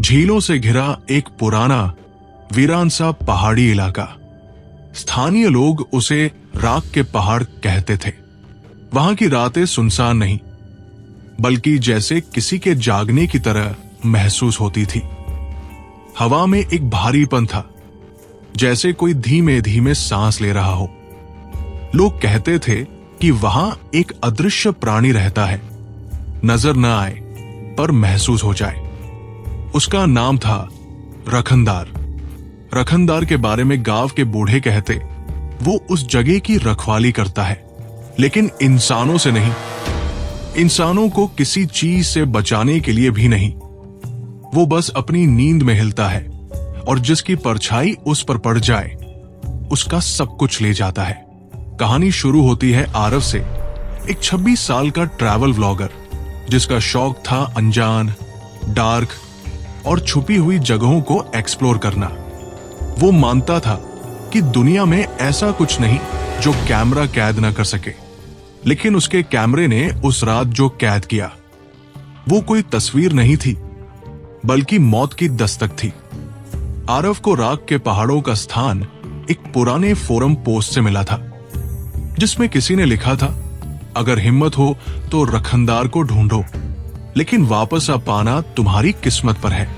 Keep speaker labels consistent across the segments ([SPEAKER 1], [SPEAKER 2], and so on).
[SPEAKER 1] झीलों से घिरा एक पुराना वीरान सा पहाड़ी इलाका। स्थानीय लोग उसे राख के पहाड़ कहते थे। वहां की रातें सुनसान नहीं, बल्कि जैसे किसी के जागने की तरह महसूस होती थी। हवा में एक भारीपन था, जैसे कोई धीमे धीमे सांस ले रहा हो। लोग कहते थे कि वहां एक अदृश्य प्राणी रहता है, नजर न आए पर महसूस हो जाए। उसका नाम था रखनदार। रखनदार के बारे में गांव के बूढ़े कहते, वो उस जगह की रखवाली करता है, लेकिन इंसानों से नहीं, इंसानों को किसी चीज से बचाने के लिए भी नहीं। वो बस अपनी नींद में हिलता है और जिसकी परछाई उस पर पड़ जाए उसका सब कुछ ले जाता है। कहानी शुरू होती है आरव से, एक 26 साल का ट्रैवल व्लॉगर जिसका शौक था अनजान, डार्क और छुपी हुई जगहों को एक्सप्लोर करना। वो मानता था कि दुनिया में ऐसा कुछ नहीं जो कैमरा कैद न कर सके, लेकिन उसके कैमरे ने उस रात जो कैद किया वो कोई तस्वीर नहीं थी, बल्कि मौत की दस्तक थी। आरव को राख के पहाड़ों का स्थान एक पुराने फोरम पोस्ट से मिला था, जिसमें किसी ने लिखा था, अगर हिम्मत हो तो रखनदार को ढूंढो, लेकिन वापस आ पाना तुम्हारी किस्मत पर है।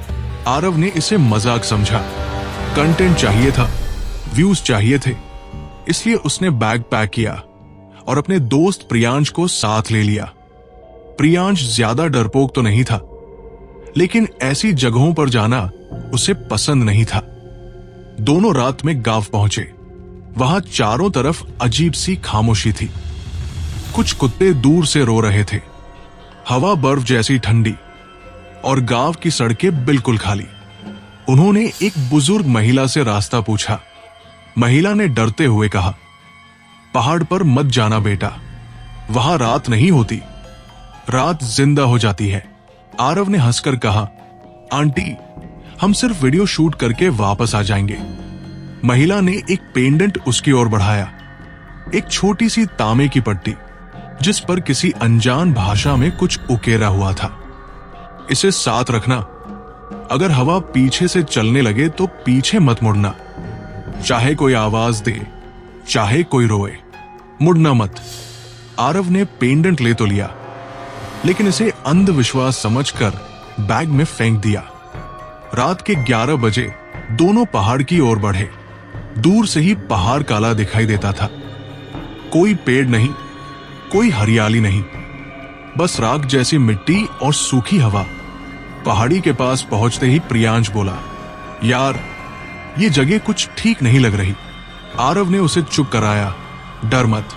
[SPEAKER 1] आरव ने इसे मजाक समझा। कंटेंट चाहिए था, व्यूज चाहिए थे, इसलिए उसने बैग पैक किया और अपने दोस्त प्रियांश को साथ ले लिया। प्रियांश ज्यादा डरपोक तो नहीं था, लेकिन ऐसी जगहों पर जाना उसे पसंद नहीं था। दोनों रात में गांव पहुंचे। वहां चारों तरफ अजीब सी खामोशी थी। कुछ कुत्ते दूर से रो रहे थे, हवा बर्फ जैसी ठंडी और गांव की सड़कें बिल्कुल खाली। उन्होंने एक बुजुर्ग महिला से रास्ता पूछा। महिला ने डरते हुए कहा, पहाड़ पर मत जाना बेटा, वहां रात नहीं होती, रात जिंदा हो जाती है। आरव ने हंसकर कहा, आंटी, हम सिर्फ वीडियो शूट करके वापस आ जाएंगे। महिला ने एक पेंडेंट उसकी ओर बढ़ाया, एक छोटी सी तांबे की पट्टी जिस पर किसी अनजान भाषा में कुछ उकेरा हुआ था। इसे साथ रखना, अगर हवा पीछे से चलने लगे तो पीछे मत मुड़ना, चाहे कोई आवाज दे, चाहे कोई रोए, मुड़ना मत। आरव ने पेंडेंट ले तो लिया, लेकिन इसे अंधविश्वास समझकर बैग में फेंक दिया। रात के 11 बजे दोनों पहाड़ की ओर बढ़े। दूर से ही पहाड़ काला दिखाई देता था। कोई पेड़ नहीं, कोई हरियाली नहीं, बस राख जैसी मिट्टी और सूखी हवा। पहाड़ी के पास पहुंचते ही प्रियांश बोला, यार, ये जगह कुछ ठीक नहीं लग रही। आरव ने उसे चुप कराया, डर मत,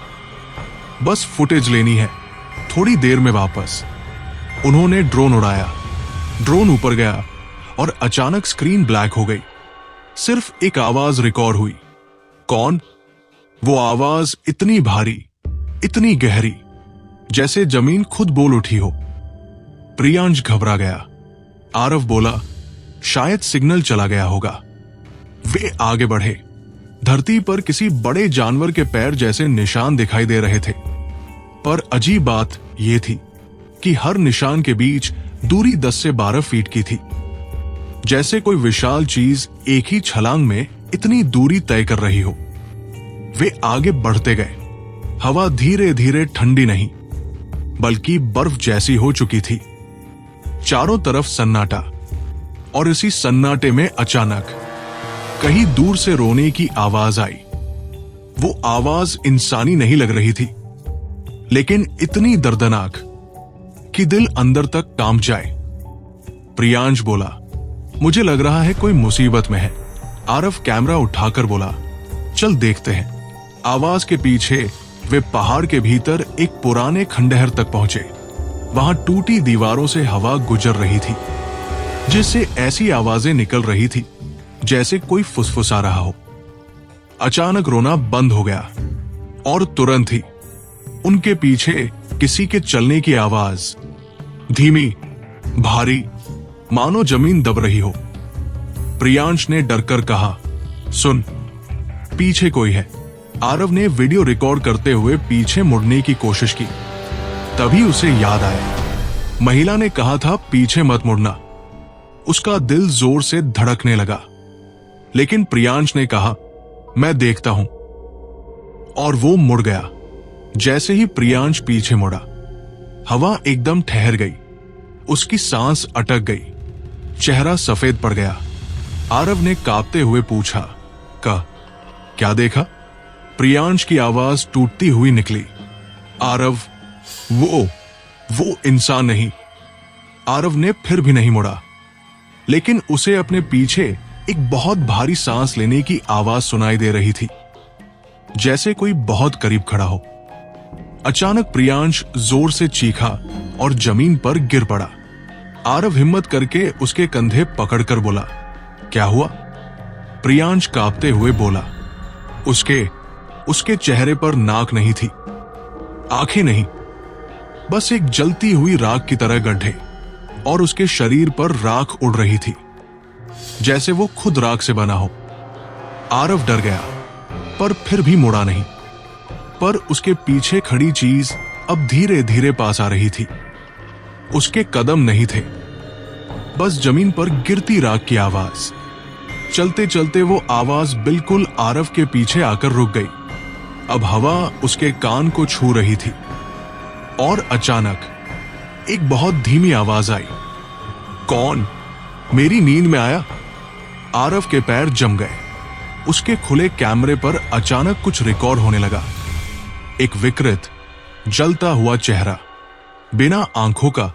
[SPEAKER 1] बस फुटेज लेनी है, थोड़ी देर में वापस। उन्होंने ड्रोन उड़ाया। ड्रोन ऊपर गया और अचानक स्क्रीन ब्लैक हो गई। सिर्फ एक आवाज रिकॉर्ड हुई। कौन? वो आवाज इतनी भारी, इतनी गहरी, जैसे जमीन खुद बोल उठी हो। प्रियांश घबरा गया। आरव बोला, शायद सिग्नल चला गया होगा। वे आगे बढ़े। धरती पर किसी बड़े जानवर के पैर जैसे निशान दिखाई दे रहे थे, पर अजीब बात यह थी कि हर निशान के बीच दूरी 10 से 12 फीट की थी, जैसे कोई विशाल चीज एक ही छलांग में इतनी दूरी तय कर रही हो। वे आगे बढ़ते गए। हवा धीरे धीरे ठंडी नहीं, बल्कि बर्फ जैसी हो चुकी थी। चारों तरफ सन्नाटा, और इसी सन्नाटे में अचानक कहीं दूर से रोने की आवाज आई। वो आवाज इंसानी नहीं लग रही थी, लेकिन इतनी दर्दनाक कि दिल अंदर तक कांप जाए। प्रियांश बोला, मुझे लग रहा है कोई मुसीबत में है। आरव कैमरा उठाकर बोला, चल देखते हैं। आवाज के पीछे वे पहाड़ के भीतर एक पुराने खंडहर तक पहुंचे। वहां टूटी दीवारों से हवा गुजर रही थी, जिससे ऐसी आवाजें निकल रही थी जैसे कोई फुसफुसा रहा हो। अचानक रोना बंद हो गया और तुरंत ही उनके पीछे किसी के चलने की आवाज, धीमी, भारी, मानो जमीन दब रही हो। प्रियांश ने डरकर कहा, सुन, पीछे कोई है। आरव ने वीडियो रिकॉर्ड करते हुए पीछे मुड़ने की कोशिश की। तभी उसे याद आया, महिला ने कहा था पीछे मत मुड़ना। उसका दिल जोर से धड़कने लगा। लेकिन प्रियांश ने कहा, मैं देखता हूं, और वो मुड़ गया। जैसे ही प्रियांश पीछे मुड़ा, हवा एकदम ठहर गई, उसकी सांस अटक गई, चेहरा सफेद पड़ गया। आरव ने कांपते हुए पूछा, क्या देखा? प्रियांश की आवाज टूटती हुई निकली, आरव, वो इंसान नहीं। आरव ने फिर भी नहीं मुड़ा, लेकिन उसे अपने पीछे एक बहुत भारी सांस लेने की आवाज सुनाई दे रही थी, जैसे कोई बहुत करीब खड़ा हो। अचानक प्रियांश जोर से चीखा और जमीन पर गिर पड़ा। आरव हिम्मत करके उसके कंधे पकड़कर बोला, क्या हुआ? प्रियांश कांपते हुए बोला, उसके चेहरे पर नाक नहीं थी, आंखें नहीं, बस एक जलती हुई राख की तरह गड्ढे, और उसके शरीर पर राख उड़ रही थी, जैसे वो खुद राख से बना हो। आरव डर गया, पर फिर भी मुड़ा नहीं। पर उसके पीछे खड़ी चीज अब धीरे धीरे पास आ रही थी। उसके कदम नहीं थे, बस जमीन पर गिरती राख की आवाज। चलते चलते वो आवाज बिल्कुल आरव के पीछे आकर रुक गई। अब हवा उसके कान को छू रही थी, और अचानक एक बहुत धीमी आवाज आई, कौन? मेरी नींद में आया। आरव के पैर जम गए। उसके खुले कैमरे पर अचानक कुछ रिकॉर्ड होने लगा। एक विकृत, जलता हुआ चेहरा, बिना आंखों का,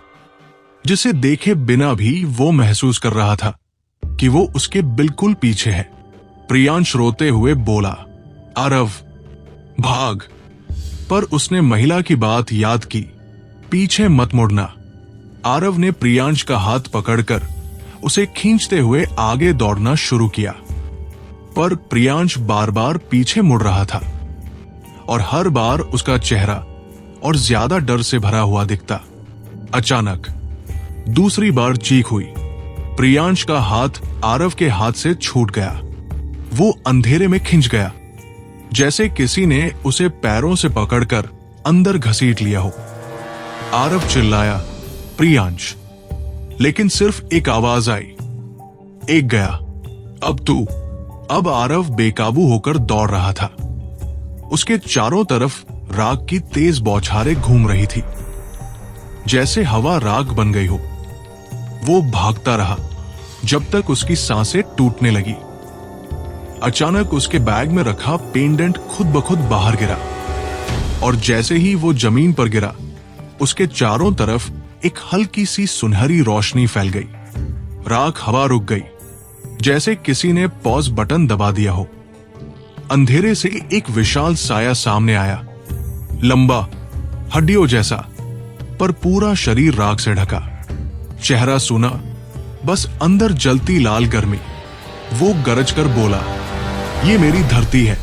[SPEAKER 1] जिसे देखे बिना भी वो महसूस कर रहा था कि वो उसके बिल्कुल पीछे है। प्रियांश रोते हुए बोला, आरव, भाग। पर उसने महिला की बात याद की, पीछे मत मुड़ना। आरव ने प्रियांश का हाथ पकड़कर उसे खींचते हुए आगे दौड़ना शुरू किया, पर प्रियांश बार बार पीछे मुड़ रहा था, और हर बार उसका चेहरा और ज्यादा डर से भरा हुआ दिखता। अचानक दूसरी बार चीख हुई। प्रियांश का हाथ आरव के हाथ से छूट गया। वो अंधेरे में खिंच गया, जैसे किसी ने उसे पैरों से पकड़कर अंदर घसीट लिया हो। आरव चिल्लाया, प्रियांश, लेकिन सिर्फ एक आवाज आई, एक गया, अब तू। अब आरव बेकाबू होकर दौड़ रहा था। उसके चारों तरफ राख की तेज बौछारें घूम रही थी, जैसे हवा राख बन गई हो। वो भागता रहा जब तक उसकी सांसें टूटने लगी। अचानक उसके बैग में रखा पेंडेंट खुद ब खुद बाहर गिरा, और जैसे ही वो जमीन पर गिरा, उसके चारों तरफ एक हल्की सी सुनहरी रोशनी फैल गई। राख हवा रुक गई, जैसे किसी ने पॉज बटन दबा दिया हो। अंधेरे से एक विशाल साया सामने आया, लंबा, हड्डियों जैसा, पर पूरा शरीर राख से ढका। चेहरा सूना, बस अंदर जलती लाल गर्मी। वो गरज कर बोला, ये मेरी धरती है,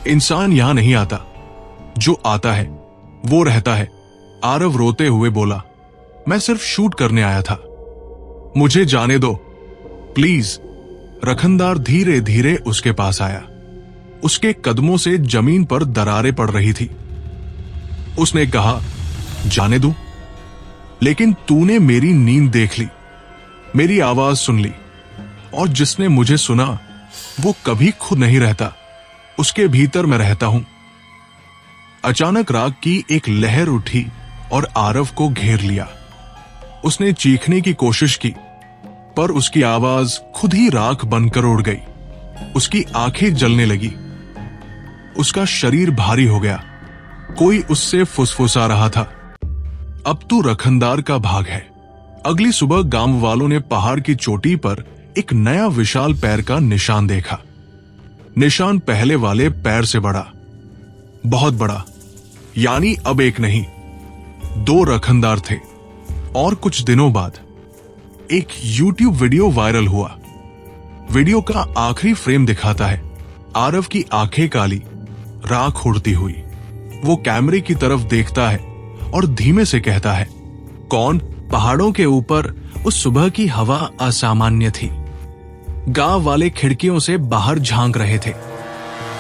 [SPEAKER 1] इंसान यहां नहीं आता, जो आता है वो रहता है। आरव रोते हुए बोला, मैं सिर्फ शूट करने आया था, मुझे जाने दो प्लीज। रखनदार धीरे धीरे उसके पास आया। उसके कदमों से जमीन पर दरारें पड़ रही थी। उसने कहा, जाने दूं? लेकिन तूने मेरी नींद देख ली, मेरी आवाज सुन ली, और जिसने मुझे सुना वो कभी खुद नहीं रहता, उसके भीतर मैं रहता हूं। अचानक राख की एक लहर उठी और आरव को घेर लिया। उसने चीखने की कोशिश की, पर उसकी आवाज खुद ही राख बनकर उड़ गई। उसकी आंखें जलने लगी, उसका शरीर भारी हो गया। कोई उससे फुसफुसा रहा था, अब तू रखनदार का भाग है। अगली सुबह गांव वालों ने पहाड़ की चोटी पर एक नया विशाल पैर का निशान देखा। निशान पहले वाले पैर से बड़ा, बहुत बड़ा, यानी अब एक नहीं, 2 रखनदार थे। और कुछ दिनों बाद एक YouTube वीडियो वायरल हुआ। वीडियो का आखिरी फ्रेम दिखाता है आरव की आंखें काली, राख उड़ती हुई। वो कैमरे की तरफ देखता है और धीमे से कहता है, कौन? पहाड़ों के ऊपर उस सुबह की हवा असामान्य थी। गांव वाले खिड़कियों से बाहर झांक रहे थे।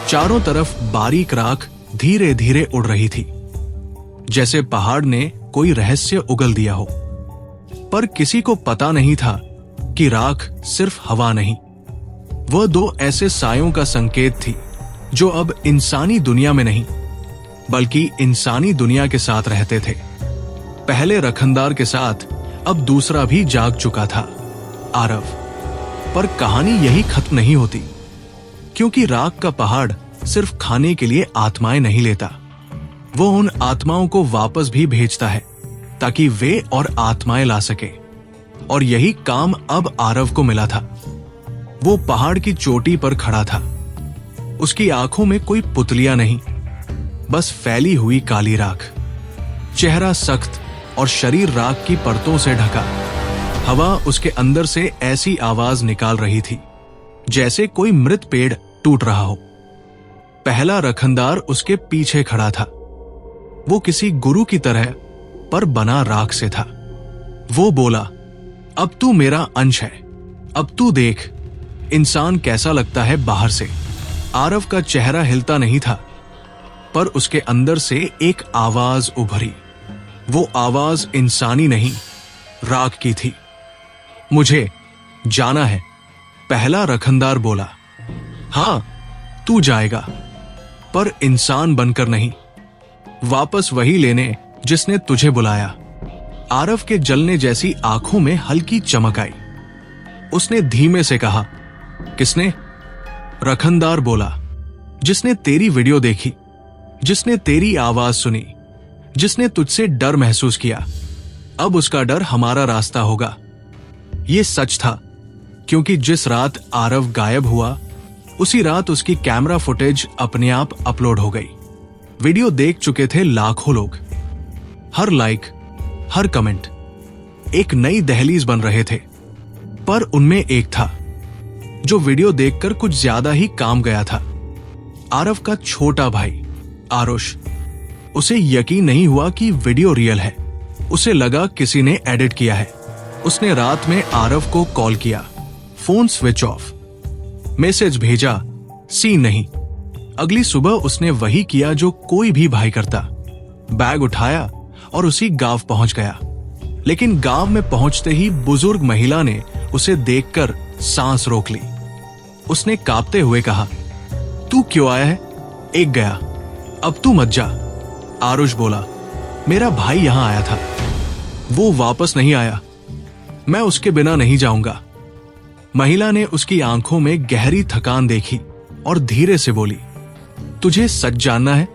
[SPEAKER 1] चारों तरफ बारीक राख धीरे धीरे उड़ रही थी, जैसे पहाड़ ने कोई रहस्य उगल दिया हो। पर किसी को पता नहीं था कि राख सिर्फ हवा नहीं, वह दो ऐसे सायों का संकेत थी जो अब इंसानी दुनिया में नहीं बल्कि इंसानी दुनिया के साथ रहते थे। पहले रखनदार के साथ अब दूसरा भी जाग चुका था, आरव। पर कहानी यही खत्म नहीं होती, क्योंकि राख का पहाड़ सिर्फ खाने के लिए आत्माएं नहीं लेता, वो उन आत्माओं को वापस भी भेजता है ताकि वे और आत्माएं ला सके। और यही काम अब आरव को मिला था। वो पहाड़ की चोटी पर खड़ा था। उसकी आंखों में कोई पुतलियां नहीं, बस फैली हुई काली राख। चेहरा सख्त और शरीर राख की परतों से ढका। हवा उसके अंदर से ऐसी आवाज निकाल रही थी जैसे कोई मृत पेड़ टूट रहा हो। पहला रखनदार उसके पीछे खड़ा था। वो किसी गुरु की तरह पर बना राख से था। वो बोला, अब तू मेरा अंश है, अब तू देख इंसान कैसा लगता है बाहर से। आरव का चेहरा हिलता नहीं था, पर उसके अंदर से एक आवाज उभरी। वो आवाज इंसानी नहीं, राख की थी। मुझे जाना है, पहला रखनदार बोला। हां, तू जाएगा, पर इंसान बनकर नहीं, वापस वही लेने जिसने तुझे बुलाया। आरव के जलने जैसी आंखों में हल्की चमक आई। उसने धीमे से कहा, किसने? रखनदार बोला, जिसने तेरी वीडियो देखी, जिसने तेरी आवाज सुनी, जिसने तुझसे डर महसूस किया। अब उसका डर हमारा रास्ता होगा। यह सच था, क्योंकि जिस रात आरव गायब हुआ उसी रात उसकी कैमरा फुटेज अपने आप अपलोड हो गई। वीडियो देख चुके थे लाखों लोग। हर लाइक, हर कमेंट एक नई दहलीज बन रहे थे। पर उनमें एक था जो वीडियो देखकर कुछ ज्यादा ही काम गया था। आरव का छोटा भाई आरुष। उसे यकीन नहीं हुआ कि वीडियो रियल है। उसे लगा किसी ने एडिट किया है। उसने रात में आरव को कॉल किया, फोन स्विच ऑफ, मैसेज भेजा, सीन नहीं। अगली सुबह उसने वही किया जो कोई भी भाई करता। बैग उठाया और उसी गांव पहुंच गया। लेकिन गांव में पहुंचते ही बुजुर्ग महिला ने उसे देखकर सांस रोक ली। उसने कांपते हुए कहा, तू क्यों आया है? एक गया, अब तू मत जा। आरुष बोला, मेरा भाई यहां आया था, वो वापस नहीं आया, मैं उसके बिना नहीं जाऊंगा। महिला ने उसकी आंखों में गहरी थकान देखी और धीरे से बोली, तुझे सच जानना है,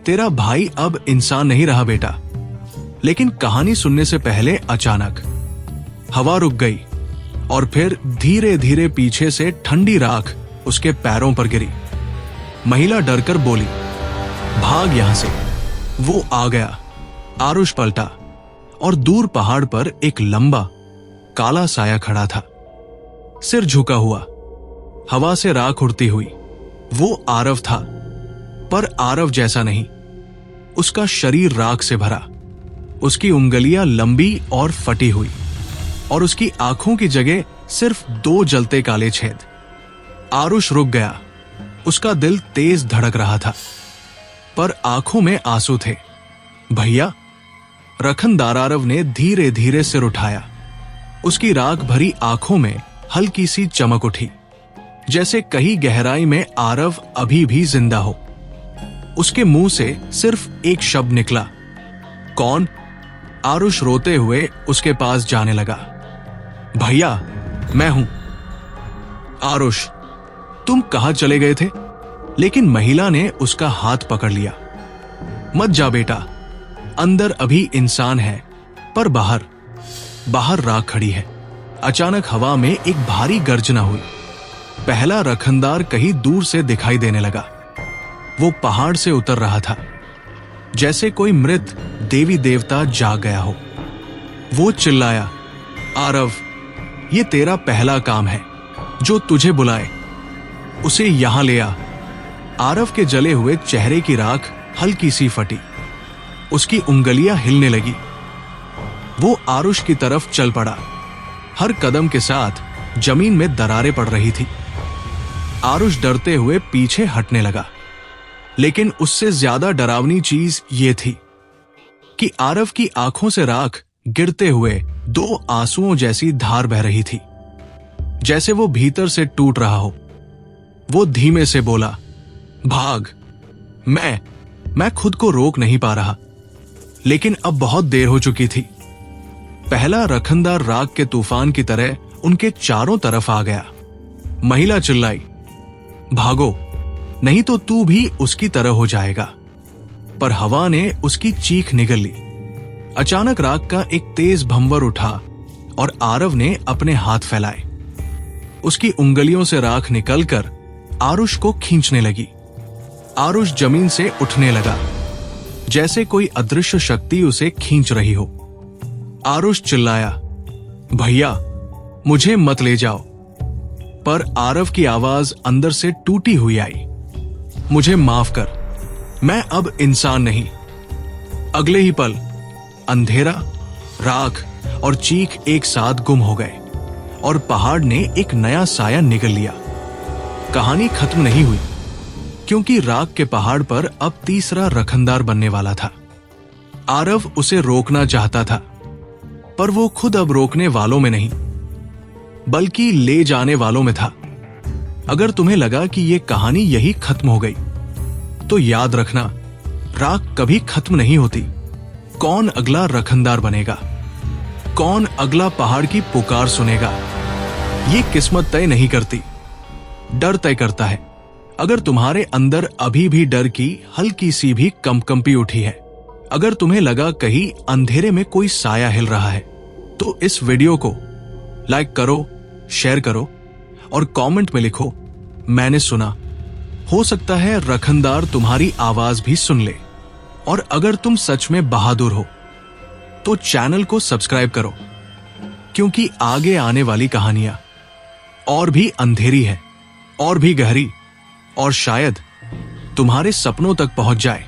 [SPEAKER 1] तेरा भाई अब इंसान नहीं रहा बेटा। लेकिन कहानी सुनने से पहले अचानक हवा रुक गई और फिर धीरे धीरे पीछे से ठंडी राख उसके पैरों पर गिरी। महिला डरकर बोली, भाग यहां से। वो आ गया। आरुष पलटा और दूर पहाड़ पर एक लंबा काला साया खड़ा था, सिर झुका हुआ, हवा से राख उड़ती हुई। वो आरव था, पर आरव जैसा नहीं। उसका शरीर राख से भरा, उसकी उंगलियां लंबी और फटी हुई, और उसकी आंखों की जगह सिर्फ 2 जलते काले छेद। आरुष रुक गया। उसका दिल तेज धड़क रहा था, पर आंखों में आंसू थे। भैया, रखनदार आरव ने धीरे धीरे सिर उठाया। उसकी राख भरी आंखों में हल्की सी चमक उठी, जैसे कहीं गहराई में आरव अभी भी जिंदा हो। उसके मुंह से सिर्फ एक शब्द निकला, कौन? आरुष रोते हुए उसके पास जाने लगा। भैया, मैं हूं। आरुष, तुम कहां चले गए थे? लेकिन महिला ने उसका हाथ पकड़ लिया। मत जा बेटा, अंदर अभी इंसान है, पर बाहर राख खड़ी है। अचानक हवा में एक भारी गर्जना हुई। पहला रखनदार कहीं दूर से दिखाई देने लगा। वो पहाड़ से उतर रहा था, जैसे कोई मृत देवी देवता जाग गया हो। वो चिल्लाया, आरव, ये तेरा पहला काम है, जो तुझे बुलाए उसे यहां ले आ। आरव के जले हुए चेहरे की राख हल्की सी फटी, उसकी उंगलियां हिलने लगी। वो आरुष की तरफ चल पड़ा। हर कदम के साथ जमीन में दरारें पड़ रही थी। आरुष डरते हुए पीछे हटने लगा, लेकिन उससे ज्यादा डरावनी चीज ये थी कि आरव की आंखों से राख गिरते हुए 2 आंसुओं जैसी धार बह रही थी। जैसे वो भीतर से टूट रहा हो। वो धीमे से बोला, भाग। मैं खुद को रोक नहीं पा रहा, लेकिन अब बहुत देर हो चुकी थी। पहला रखनदार राग के तूफान की तरह उनके चारों तरफ आ गया। महिला चिल्लाई, भागो, नहीं तो तू भी उसकी तरह हो जाएगा। पर हवा ने उसकी चीख निगल ली। अचानक राग का एक तेज भंवर उठा और आरव ने अपने हाथ फैलाए। उसकी उंगलियों से राख निकलकर आरुष को खींचने लगी। आरुष जमीन से उठने लगा, जैसे कोई अदृश्य शक्ति उसे खींच रही हो। आरुष चिल्लाया, भैया मुझे मत ले जाओ। पर आरव की आवाज अंदर से टूटी हुई आई, मुझे माफ कर, मैं अब इंसान नहीं। अगले ही पल अंधेरा, राख और चीख एक साथ गुम हो गए और पहाड़ ने एक नया साया निगल लिया। कहानी खत्म नहीं हुई, क्योंकि राख के पहाड़ पर अब तीसरा रखनदार बनने वाला था। आरव उसे रोकना चाहता था, पर वो खुद अब रोकने वालों में नहीं, बल्कि ले जाने वालों में था। अगर तुम्हें लगा कि ये कहानी यही खत्म हो गई, तो याद रखना, राख कभी खत्म नहीं होती। कौन अगला रखनदार बनेगा, कौन अगला पहाड़ की पुकार सुनेगा, ये किस्मत तय नहीं करती, डर तय करता है। अगर तुम्हारे अंदर अभी भी डर की हल्की सी भी कंपकंपी उठी है, अगर तुम्हें लगा कहीं अंधेरे में कोई साया हिल रहा है, तो इस वीडियो को लाइक करो, शेयर करो और कमेंट में लिखो, मैंने सुना। हो सकता है रखनदार तुम्हारी आवाज भी सुन ले। और अगर तुम सच में बहादुर हो, तो चैनल को सब्सक्राइब करो, क्योंकि आगे आने वाली कहानियां और भी अंधेरी है, और भी गहरी, और शायद तुम्हारे सपनों तक पहुंच जाए।